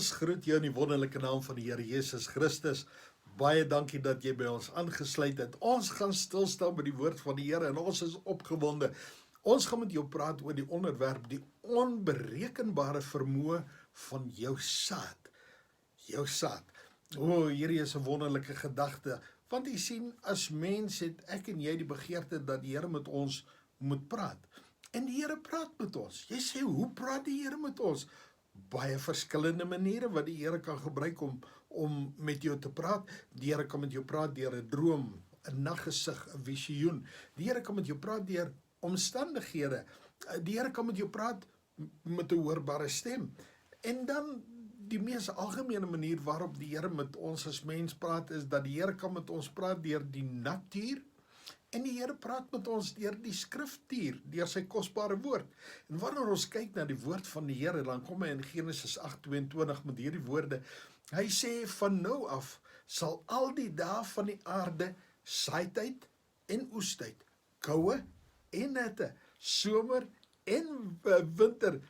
Ons groet jou in die wonderlike naam van die Here Jesus Christus. Baie dankie dat jy by ons aangesluit het. Ons gaan stilstaan by die woord van die Here en ons is opgewonde. Ons gaan met jou praat oor die onderwerp, die onberekenbare vermoë van jou saad. Jou saad. Hierdie is 'n wonderlike gedagte, want jy sien, as mens het ek en jy die begeerte dat die Here met ons moet praat. En die Here praat met ons. Jy sê, hoe praat die Here met ons? Baie verskillende maniere wat die Here kan gebruik om met jou te praat. Die Here kan met jou praat deur 'n droom, 'n naggesig, 'n visioen. Die Here kan met jou praat deur omstandighede. Die Here kan met jou praat met 'n hoorbare stem. En dan die mees algemene manier waarop die Here met ons as mens praat, is dat die Here kan met ons praat deur die natuur. En die Here praat met ons deur die skriftuur, deur sy kosbare woord. En wanneer ons kyk na die woord van die Here, dan kom hy in Genesis 8:22 met hierdie woorde. Hy sê, van nou af sal al die dae van die aarde saaityd en oestyd, koue en hitte, somer en winter,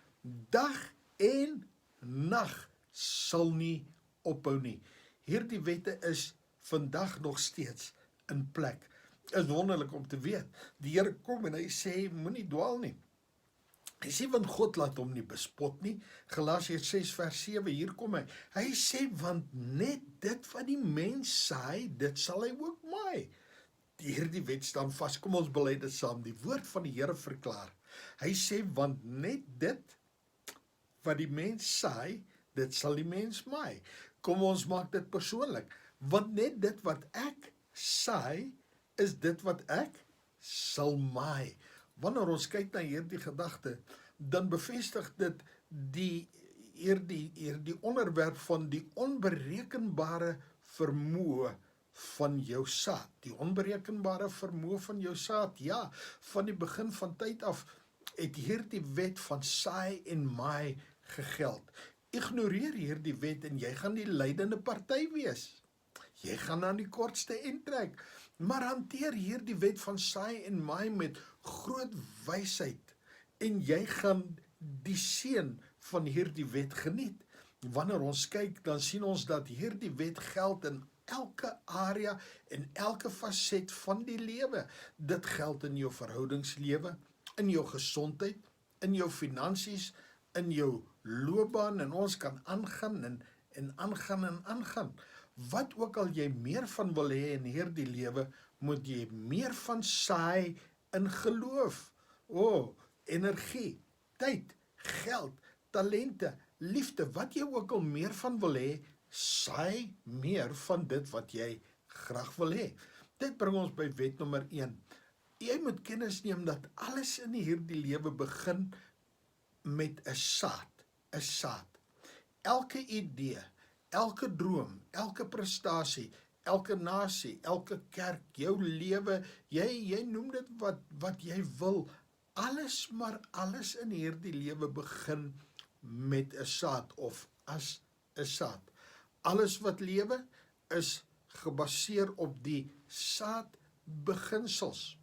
dag en nag sal nie ophou nie. Hierdie wette is vandag nog steeds in plek. Is wonderlik om te weet. Die Here kom en hy sê, moenie dwaal nie. Hy sê, want God laat hom nie bespot nie. Galasiërs 6 vers 7, hier kom hy. Hy sê, want net dit wat die mens saai, dit sal hy ook maai. Hierdie wet staan vas. Kom ons bely dit saam. Die woord van die Here verklaar. Hy sê, want net dit wat die mens saai, dit sal die mens maai. Kom ons maak dit persoonlik. Want net dit wat ek saai, is dit wat ek sal maai. Wanneer ons kyk na hierdie gedagte, dan bevestig dit hierdie onderwerp van die onberekenbare vermoë van jou saad. Die onberekenbare vermoë van jou saad, ja, van die begin van tyd af het hierdie wet van saai en maai gegeld. Ignoreer hierdie wet en jy gaan die lydende party wees. Jy gaan aan die kortste end trek, maar hanteer hierdie wet van saai en maai met groot wysheid en jy gaan die seën van hierdie wet geniet. Wanneer ons kyk, dan sien ons dat hierdie wet geld in elke area en elke faset van die lewe. Dit geld in jou verhoudingslewe, in jou gesondheid, in jou finansies, in jou loopbaan, en ons kan aangaan en aangaan. Wat ook al jy meer van wil hê in hierdie lewe, moet jy meer van saai in geloof. Energie, tyd, geld, talente, liefde, wat jy ook al meer van wil hê, saai meer van dit wat jy graag wil hê. Dit bring ons by wet nommer 1. Jy moet kennis neem dat alles in hierdie lewe begin met 'n saad. Elke idee, elke droom, elke prestasie, elke nasie, elke kerk, jou lewe, jy noem dit wat jy wil, maar alles in hierdie lewe begin met 'n saad of as 'n saad. Alles wat lewe is gebaseer op die saadbeginsels.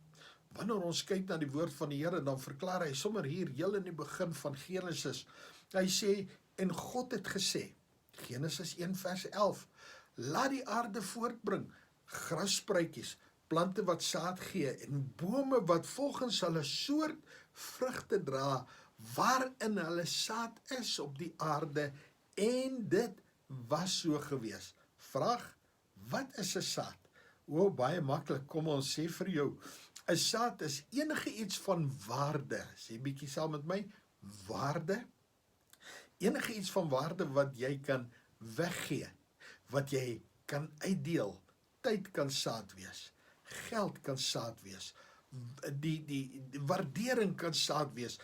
Wanneer ons kyk na die woord van die Here, dan verklaar hy sommer hier heel in die begin van Genesis. Hy sê, en God het gesê, Genesis 1 vers 11, laat die aarde voortbring, grasspruitjies, plante wat saad gee, en bome wat volgens hulle soort vrugte dra, waarin hulle saad is op die aarde, en dit was so gewees. Vraag, wat is 'n saad? Baie maklik, kom ons sê vir jou, 'n saad is enige iets van waarde. Sê bietjie saam met my, waarde. Enige iets van waarde wat jy kan weggee, wat jy kan uitdeel. Tyd kan saad wees, geld kan saad wees, die waardering kan saad wees,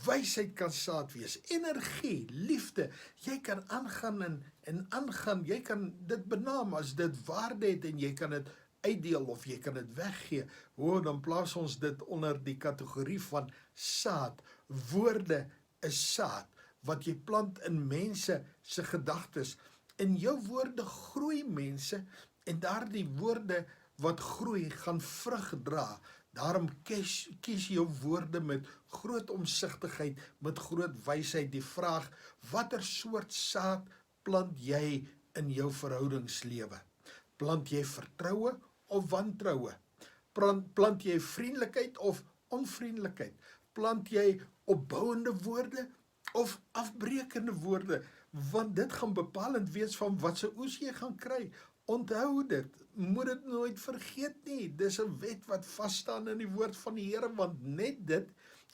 wysheid kan saad wees, energie, liefde. Jy kan aangaan en aangaan, jy kan dit benaam as dit waarde het en jy kan dit uitdeel of jy kan dit weggee. Dan plaas ons dit onder die kategorie van saad. Woorde is saad, wat jy plant in mense se gedagtes. In jou woorde groei mense, en daardie woorde wat groei, gaan vrug dra. Daarom kies jou woorde met groot omsigtigheid, met groot wysheid. Die vraag, watter soort saad plant jy in jou verhoudingslewe? Plant jy vertroue of wantroue? Plant jy vriendelikheid of onvriendelikheid? Plant jy opbouende woorde of afbrekende woorde? Want dit gaan bepalend wees van wat se oes jy gaan kry. Onthou dit, moet dit nooit vergeet nie. Dis 'n wet wat vasstaan in die woord van die Here, want net dit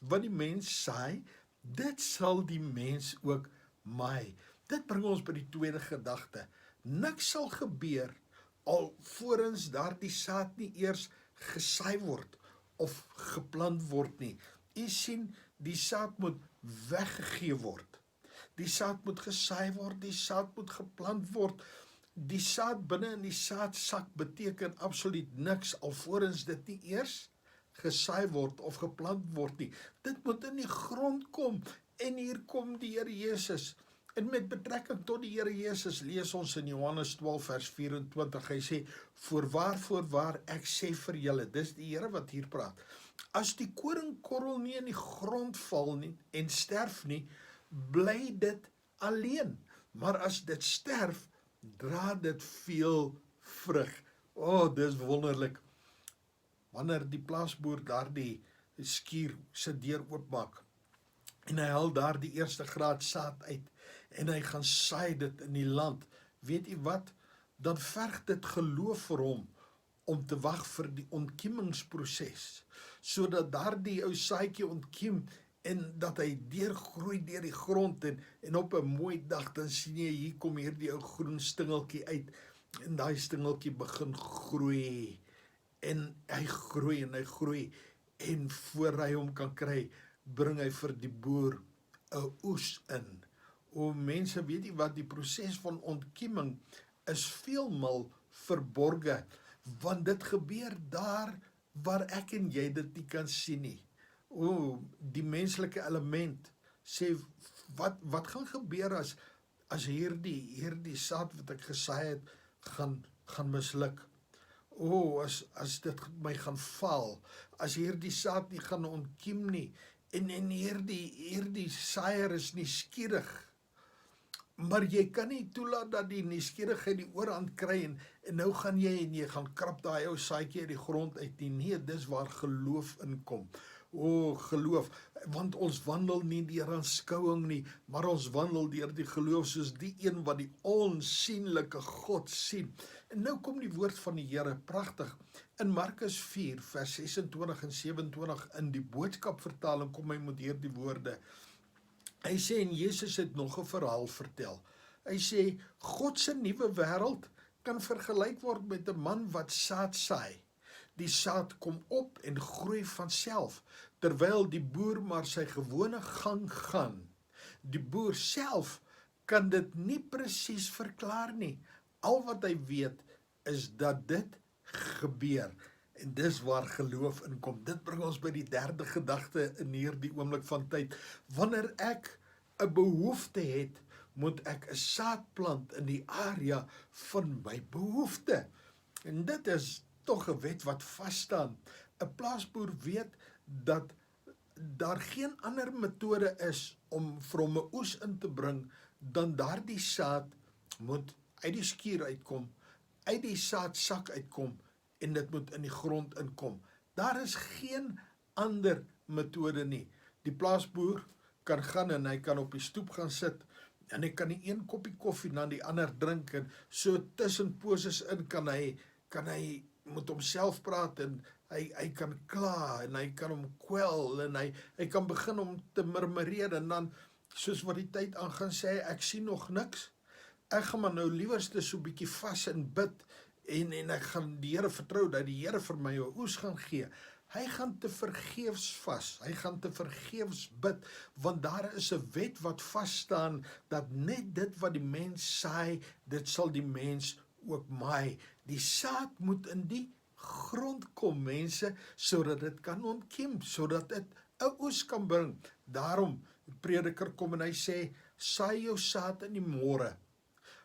wat die mens saai, dit sal die mens ook maai. Dit bring ons by die tweede gedagte. Niks sal gebeur alvorens daardie saad nie eers gesaai word of geplant word nie. U sien, die saad moet weggegee word. Die saad moet gesaai word, die saad moet geplant word. Die saad binne in die saadsak beteken absoluut niks alvorens dit nie eers gesaai word of geplant word nie. Dit moet in die grond kom en hier kom die Here Jesus. En met betrekking tot die Here Jesus lees ons in Johannes 12 vers 24. Hy sê, voorwaar, ek sê vir julle, dis die Here wat hier praat. As die koringkorrel nie in die grond val nie en sterf nie, bly dit alleen. Maar as dit sterf, dra dit veel vrug. Dis wonderlik. Wanneer die plaasboer daardie skuur se deur oopmaak en hy haal daar die eerste graad saad uit en hy gaan saai dit in die land, weet jy wat? Dan verg dit geloof vir hom om te wag vir die ontkiemingsproses, sodat daardie ou saadjie ontkiem en dat hy deurgroei deur die grond en op 'n mooi dag dan sien jy, hier kom hierdie ou groen stingeltjie uit en daai stingeltjie begin groei en hy groei en voor hy hom kan kry, bring hy vir die boer 'n oes in. Mense, weet jy wat, die proses van ontkieming is veelmal verborge, want dit gebeur daar waar ek en jy dit nie kan sien nie. Die menslike element sê, wat gaan gebeur as hierdie saad wat ek gesaai het, gaan misluk? As dit my gaan val, as hierdie saad nie gaan ontkiem nie, en hierdie saaier is nuuskierig, maar jy kan nie toelaat dat die nuuskierigheid die oorhand kry en nou gaan jy gaan krap daai ou saadjie uit die grond uit nie. Nee, dis waar geloof inkom. Geloof, want ons wandel nie deur aanskouing nie, maar ons wandel deur die geloof soos die een wat die onsienlike God sien. En nou kom die woord van die Here, pragtig. In Markus 4 vers 26 en 27 in die boodskapvertaling kom hy met hierdie woorde. Hy sê, en Jesus het nog 'n verhaal vertel. Hy sê, God se nuwe wêreld kan vergelyk word met 'n man wat saad saai. Die saad kom op en groei van self, terwyl die boer maar sy gewone gang gaan. Die boer self kan dit nie presies verklaar nie. Al wat hy weet is dat dit gebeur. En dis waar geloof inkom. Dit bring ons by die derde gedagte in hierdie oomblik van tyd. Wanneer ek 'n behoefte het, moet ek 'n saad plant in die area van my behoefte. En dit is tog 'n wet wat vasstaan. 'n Plaasboer weet dat daar geen ander metode is om vir hom 'n oes in te bring dan daardie saad moet uit die skuur uitkom, uit die saadsak uitkom en dit moet in die grond inkom. Daar is geen ander metode nie. Die plaasboer kan gaan en hy kan op die stoep gaan sit en hy kan die een koppie koffie na die ander drink en so tussen poses in kan hy met homself praat en hy kan kla en hy kan hom kwel en hy kan begin om te murmureer en dan soos wat die tyd aangaan sê hy, ek sien nog niks. Ek gaan maar nou liewerste so bietjie vas en bid en ek gaan die Here vertrou dat die Here vir my 'n oes gaan gee. Hy gaan te vergeefs vas, hy gaan te vergeefs bid, want daar is 'n wet wat vasstaan dat net dit wat die mens saai, dit sal die mens ook maai. Die saad moet in die grond kom, mense, sodat dit kan ontkiem, sodat dit 'n oes kan bring. Daarom, die prediker kom en hy sê, saai jou saad in die môre.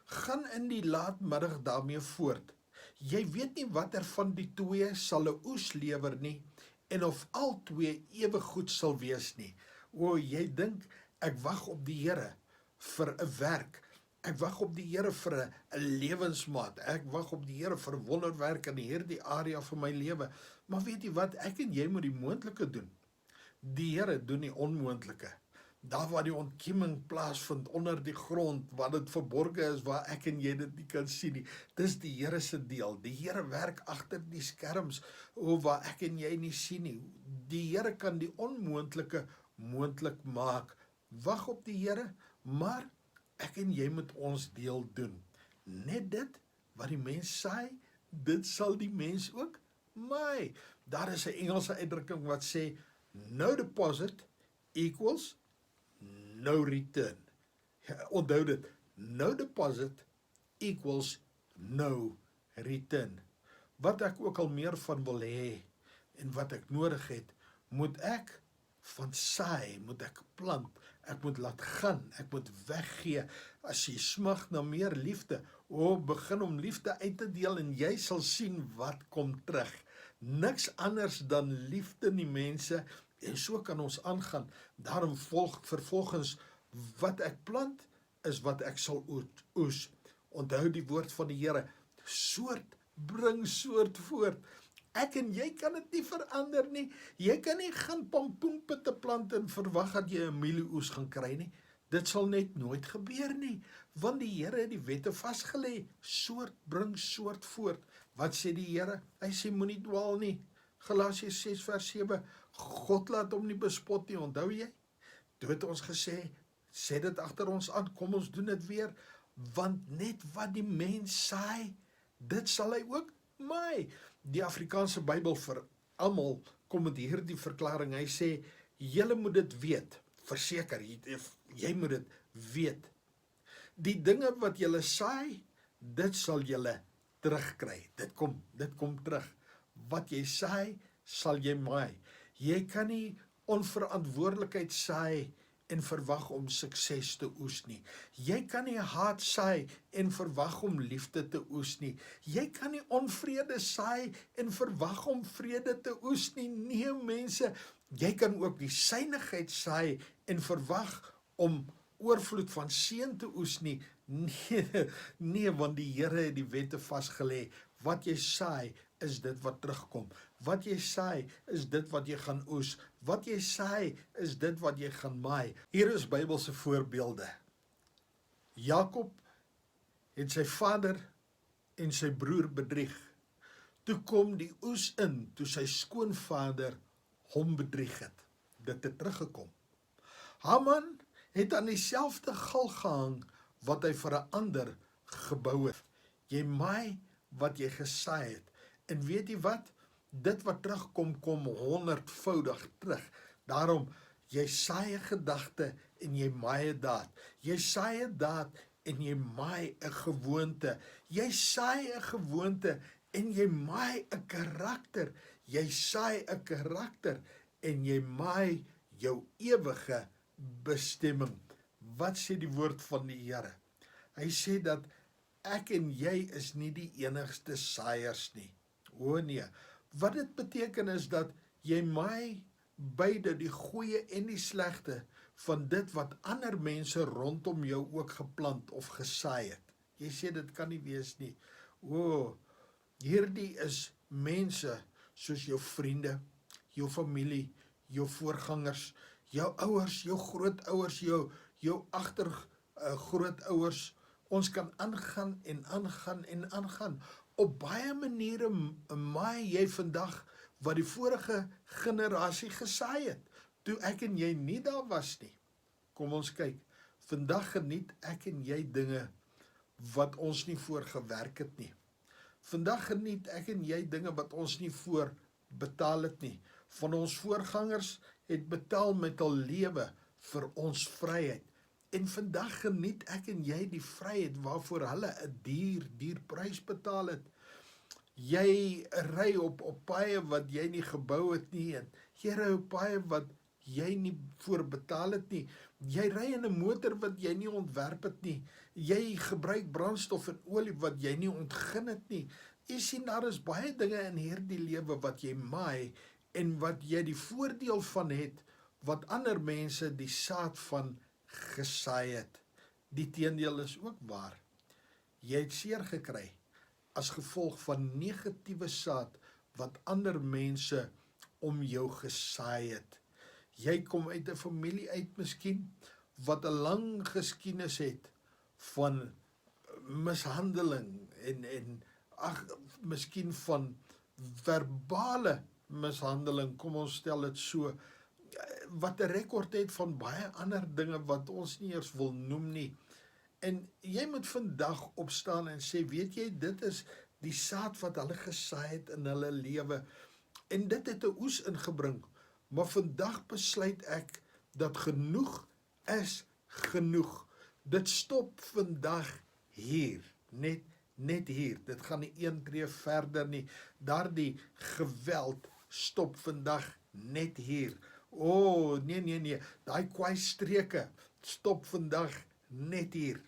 Gaan in die laatmiddag daarmee voort. Jy weet nie watter van die twee sal 'n oes lewer nie, en of al twee ewe goed sal wees nie. Jy dink, ek wag op die Here vir 'n werk, Ek wag op die Here vir 'n lewensmaat. Ek wag op die Here vir 'n wonderwerk in hierdie area van my lewe. Maar weet jy wat? Ek en jy moet die moontlike doen. Die Here doen die onmoontlike. Daar waar die ontkieming plaasvind onder die grond, waar dit verborge is, waar ek en jy dit nie kan sien nie. Dis die Here se deel. Die Here werk agter die skerms, waar ek en jy nie sien nie. Die Here kan die onmoontlike moontlik maak. Wag op die Here, maar ek en jy moet ons deel doen. Net dit wat die mens saai, dit sal die mens ook maai. Daar is 'n Engelse uitdrukking wat sê, no deposit equals no return. Onthou dit, no deposit equals no return. Wat ek ook al meer van wil hê en wat ek nodig het, moet ek van saai, moet ek plant, ek moet laat gaan, ek moet weggee. As jy smag na meer liefde, begin om liefde uit te deel en jy sal sien wat kom terug. Niks anders dan liefde in die mense, en so kan ons aangaan. Daarom vervolgens wat ek plant, is wat ek sal oes. Onthou die woord van die Here, soort bring soort voort. Ek en jy kan dit nie verander nie. Jy kan nie gaan pompoenpitte plant en verwag dat jy 'n mielieoes gaan kry nie. Dit sal net nooit gebeur nie, want die Here het die wette vasgelê. Soort bring soort voort. Wat sê die Here? Hy sê moenie dwaal nie. Galasiërs 6 vers 7, God laat hom nie bespot nie, onthou jy? Toe het ons gesê, sê dit agter ons aan, kom ons doen dit weer, want net wat die mens saai, dit sal hy ook maai. Die Afrikaanse Bybel vir almal kom met hierdie verklaring, hy sê, julle moet dit weet, verseker, jy moet dit weet. Die dinge wat julle saai, dit sal julle terugkry, dit kom terug. Wat jy saai, sal jy maai. Jy kan nie onverantwoordelikheid saai en verwag om sukses te oes nie. Jy kan nie haat saai en verwag om liefde te oes nie. Jy kan nie onvrede saai en verwag om vrede te oes nie. Nee mense, jy kan ook die suinigheid saai en verwag om oorvloed van seën te oes nie. Nee, want die Here het die wette vasgelê. Wat jy saai, is dit wat terugkom. Wat jy saai, is dit wat jy gaan oes. Wat jy saai, is dit wat jy gaan maai. Hier is Bybelse voorbeelde. Jakob het sy vader en sy broer bedrieg. Toe kom die oes in, toe sy skoonvader hom bedrieg het. Dit het teruggekom. Haman het aan dieselfde gal gehang wat hy vir 'n ander gebou het. Jy maai wat jy gesaai het. En weet jy wat? Dit wat terugkom, kom 100voudig terug. Daarom, jy saai 'n gedagte en jy maai 'n daad. Jy saai 'n daad en jy maai 'n gewoonte. Jy saai 'n gewoonte en jy maai 'n karakter. Jy saai 'n karakter en jy maai jou ewige bestemming. Wat sê die woord van die Here? Hy sê dat ek en jy is nie die enigste saaiers nie. O nee, wat dit beteken is dat jy maai beide die goeie en die slegte van dit wat ander mense rondom jou ook geplant of gesaai het. Jy sê dit kan nie wees nie. O, hierdie is mense soos jou vriende, jou familie, jou voorgangers, jou ouers, jou grootouers, jou agtergrootouers. Ons kan aangaan en aangaan en aangaan. Op baie maniere maai jy vandag wat die vorige generasie gesaai het, toe ek en jy nie daar was nie. Kom ons kyk, vandag geniet ek en jy dinge wat ons nie voor gewerk het nie. Vandag geniet ek en jy dinge wat ons nie voor betaal het nie. Van ons voorgangers het betaal met hul lewe vir ons vryheid. En vandag geniet ek en jy die vryheid waarvoor hulle 'n duur prys betaal het. Jy ry op paaie wat jy nie gebou het nie, en jy ry op paaie wat jy nie voor betaal het nie. Jy ry in 'n motor wat jy nie ontwerp het nie. Jy gebruik brandstof en olie wat jy nie ontgin het nie. Jy sien, daar is baie dinge in hierdie lewe wat jy maai en wat jy die voordeel van het, wat ander mense die saad van gesaai het. Die teendeel is ook waar. Jy het seer gekry as gevolg van negatiewe saad wat ander mense om jou gesaai het. Jy kom uit 'n familie uit miskien wat 'n lang geskiedenis het van mishandeling en miskien van verbale mishandeling, kom ons stel dit so, wat 'n rekord het van baie ander dinge wat ons nie eers wil noem nie. En jy moet vandag opstaan en sê, weet jy, dit is die saad wat hulle gesaai het in hulle lewe. En dit het 'n oes ingebring. Maar vandag besluit ek dat genoeg is genoeg. Dit stop vandag hier, net hier. Dit gaan nie een tree verder nie. Daardie geweld stop vandag net hier. Nee. Daai kwaai streke stop vandag net hier.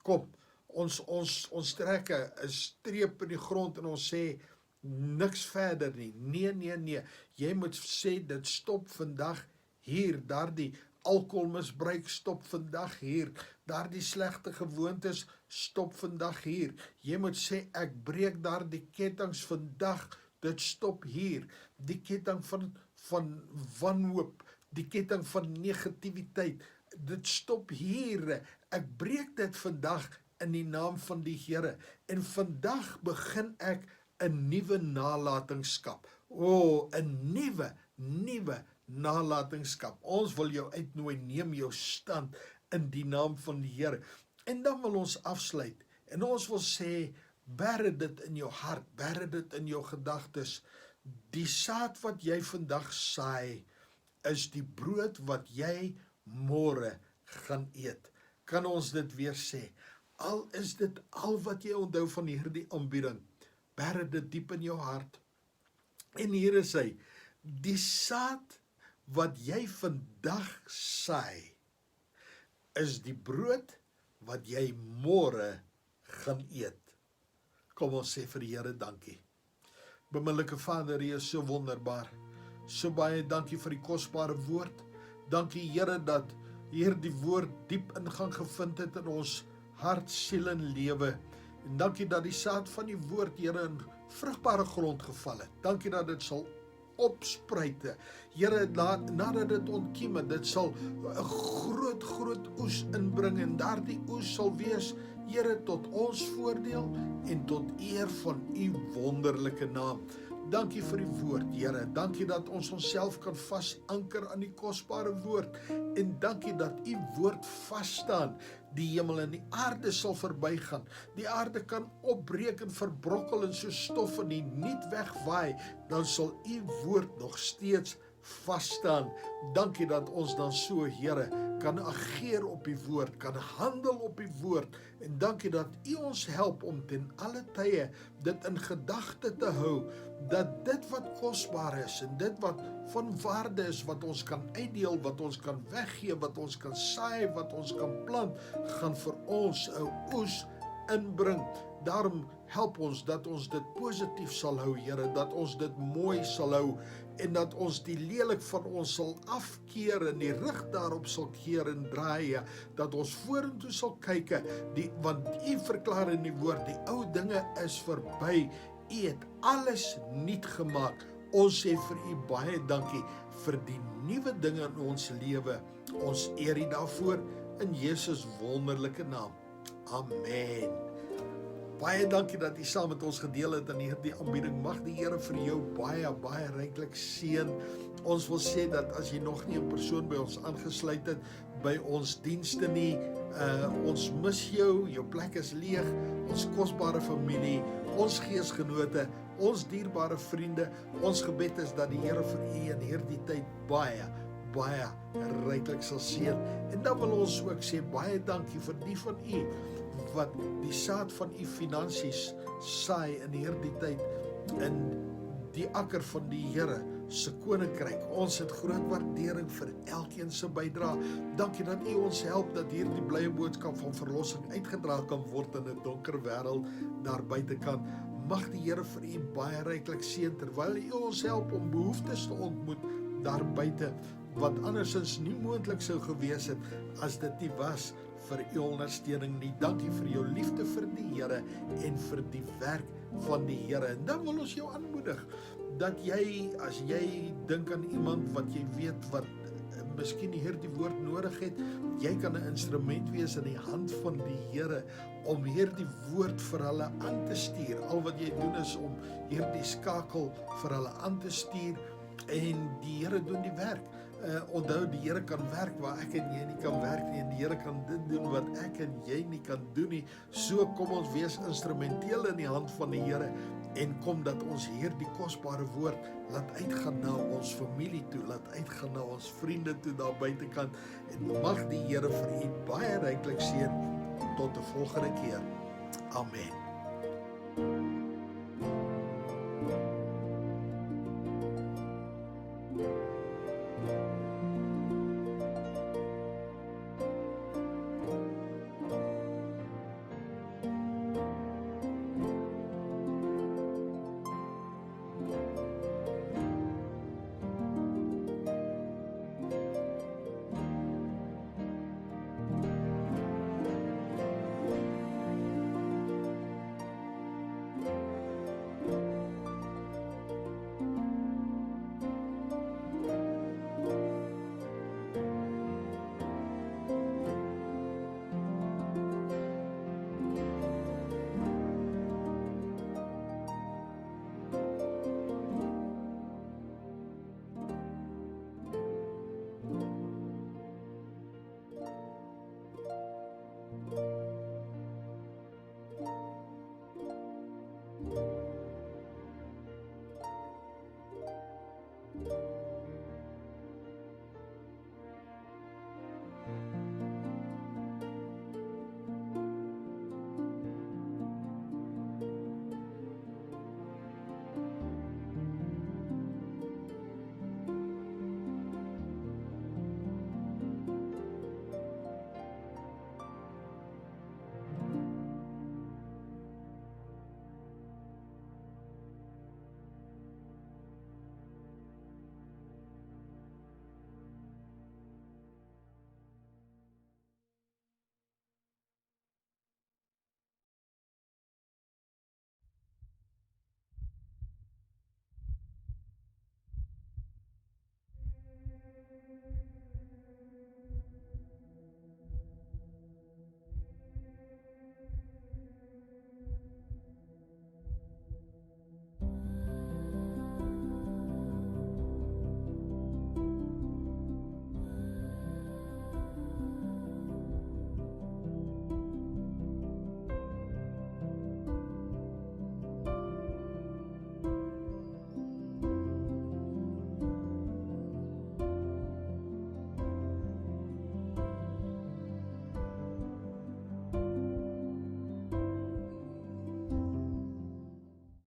Kom, ons trek 'n streep in die grond en ons sê niks verder nie. Nee. Jy moet sê dit stop vandag hier. Daardie alkoholmisbruik stop vandag hier. Daardie slegte gewoontes stop vandag hier. Jy moet sê ek breek daardie kettinge vandag. Dit stop hier. Die ketting van wanhoop, die ketting van negativiteit, dit stop hier. Ek breek dit vandag in die naam van die Here. En vandag begin ek 'n nuwe nalatenskap. 'n nuwe nalatenskap. Ons wil jou uitnooi, neem jou stand in die naam van die Here. En dan wil ons afsluit. En ons wil sê, bære dit in jou hart, bære dit in jou gedagtes. Die saad wat jy vandag saai, is die brood wat jy môre gaan eet. Kan ons dit weer sê? Al is dit al wat jy onthou van hierdie aanbieding, bære dit diep in jou hart. En hier is hy, die saad wat jy vandag saai, is die brood wat jy môre gaan eet. Kom ons sê vir die Here dankie. Beminnelike Vader, U is so wonderbaar. So baie dankie vir die kosbare woord. Dankie Here dat hierdie woord diep ingang gevind het in ons hart, siel en lewe. En dankie dat die saad van die woord, Here, in vrugbare grond geval het. Dankie dat dit sal opspruite. Here, nadat dit ontkiem het, dit sal 'n groot oes inbring en daardie oes sal wees, Here, tot ons voordeel en tot eer van U wonderlike naam. Dankie vir die woord, Here. Dankie dat ons onsself kan vasanker aan die kosbare woord. En dankie dat U woord vasstaan. Die hemel en die aarde sal verbygaan. Die aarde kan opbreek en verbrokkel en so stof en die niet wegwaai. Dan sal U woord nog steeds vasstaan. Dankie dat ons dan so, Here, kan ageer op die woord, kan handel op die woord. En dankie dat U ons help om ten alle tye dit in gedagte te hou, dat dit wat kosbaar is en dit wat van waarde is, wat ons kan uitdeel, wat ons kan weggee, wat ons kan saai, wat ons kan plant, gaan vir ons 'n oes inbring. Daarom help ons dat ons dit positief sal hou, Here, dat ons dit mooi sal hou en dat ons die lelik van ons sal afkeer en die rug daarop sal keer en draai, dat ons vorentoe sal kyk, want U verklaar in die woord, die ou dinge is verby, U het alles nuut gemaak. Ons sê vir U baie dankie vir die nuwe dinge in ons lewe. Ons eer U daarvoor in Jesus wonderlike naam. Amen. Baie dankie dat U saam met ons gedeel het in hierdie aanbieding. Mag die Here vir jou baie ryklik seën. Ons wil sê dat as jy nog nie 'n persoon by ons aangesluit het, by ons dienste nie, ons mis jou plek is leeg, ons kosbare familie, ons geesgenote, ons dierbare vriende, ons gebed is dat die Here vir U in hierdie tyd baie ryklik sal seën. En dan wil ons ook sê baie dankie vir die van U wat die saad van U finansies saai in hierdie tyd in die akker van die Here se koninkryk. Ons het groot waardering vir elkeen se bydrae. Dankie dat U ons help dat hierdie blye boodskap van verlossing uitgedra kan word in 'n donker wêreld daar buitekant. Mag die Here vir U baie ryklik seën terwyl U ons help om behoeftes te ontmoet daar buite wat andersins nie moontlik sou gewees het as dit nie was vir u ondersteuning nie. Dankie vir jou liefde vir die Here en vir die werk van die Here. En dan wil ons jou aanmoedig dat jy, as jy dink aan iemand wat jy weet wat miskien hierdie woord nodig het, jy kan 'n instrument wees in die hand van die Here om hierdie woord vir hulle aan te stuur. Al wat jy doen is om hierdie skakel vir hulle aan te stuur en die Here doen die werk. Onthou, die Here kan werk waar ek en jy nie kan werk nie, en die Here kan dit doen wat ek en jy nie kan doen nie. So kom ons wees instrumenteel in die hand van die Here en kom dat ons hierdie kosbare woord laat uitgaan na ons familie toe, laat uitgaan na ons vriende toe daar buitekant, en mag die Here vir u baie ryklik seën tot 'n volgende keer. Amen.